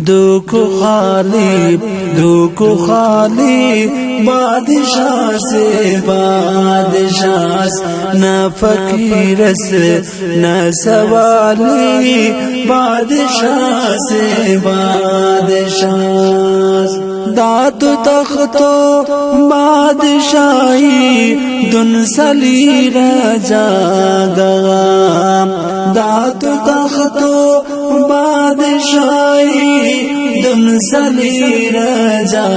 दुखो खाली बादशाह से बादशाह, न फकीरस न सवाली बादशाह से बादशाह। दात तख्तो बादशाही दुन सली रजा गवा, दात तख्तो बादशाही दुन सली रजा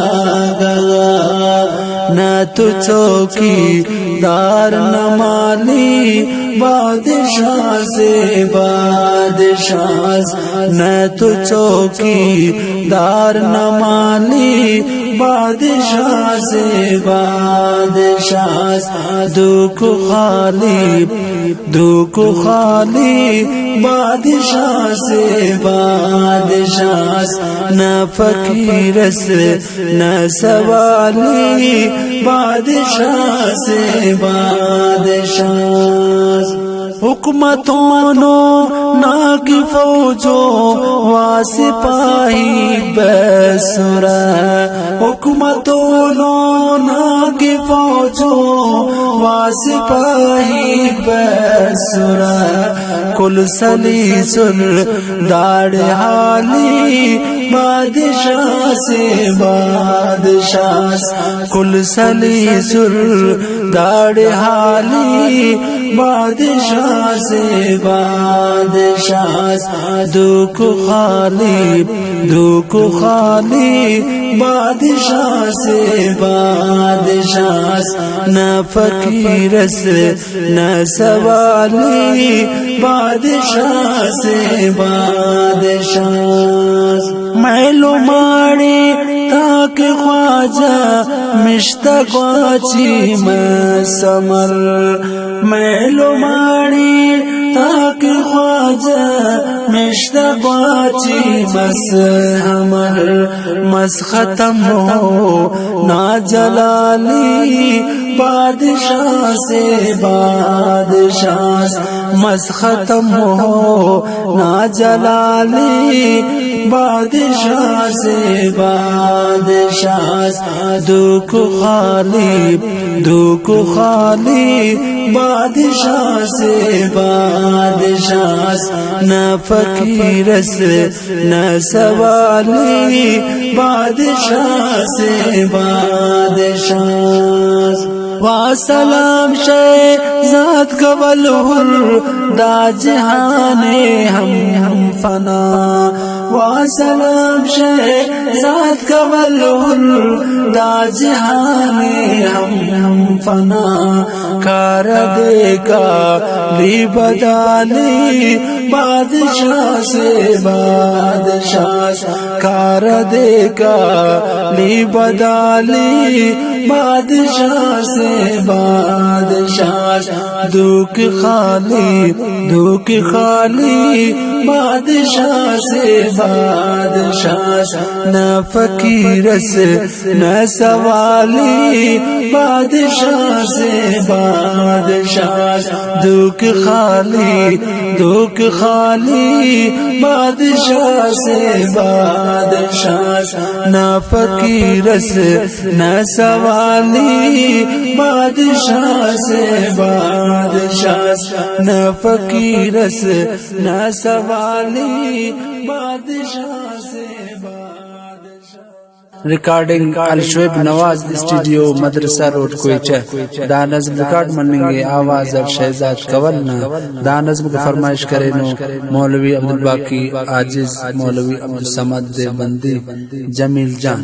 गवा। न तो चौकी दार न माली बादशाह से बादशाह, न तो चौकी दार न माली बादशाह से बादशाह। दुखो खाली बादशाह से बादशाह, न फकीरस न सवाली बादशाह से बादशाह। हुकूमतों ना की फौजो वासिपाही बेसुरा, हुकूमतों ना की फौजो वासिपाही बेसुरा। कुल सलीसुल दाढ़ हाली बादशाह से बादशाह, कुल सलीसुल दाढ़ हाली बादशाह से बादशाह। दुखो खाली बादशाह से बादशाह, न फकीरस न सवाली बादशाह से बादशाह। मैलो मारे ताक ख्वाजा मिश्तक़ाची मसमर, मैलो मारे ताक ख्वाजा मिश्तक़ाची मसहमर। मस खत्म हो ना जलाली बादशाह से बादशाह, मस खत्म हो ना जलाली बादशाह से बादशाह। दुखो खाली बादशाह से बादशाह, न फकीरस न सवाली बादशाह से बादशाह। वासलाम शहज़ाद कवलहुर दा जहाने हम फना, वासलाम शहज़ाद कवलहुर दा जहाने हम फना। कार देगा ली बदाली बादशाह से बादशाह, कार देगा ली बदाली बादशाह से बादशाह। दुख खाली बादशाह से बादशाह, न फकीरस न सवाली बादशाह से बादशाह। दुख खाली बादशाह से बादशाह, न फकीरस न सवाली बादशाह से बादशाह, न फकीरस न सवाली बादशाह से बादशाह। रिकॉर्डिंग अलशोएब नवाज स्टूडियो मदरसा रोड कोयचा। दा नज़्म रिकॉर्ड मनेंगे आवाज और शहजाद कवलना। दा नज़्म को फरमाइश करे नो मौलवी अब्दुल बाकी आजिज, मौलवी अब्दुल समद देवबंदी, जमील जान।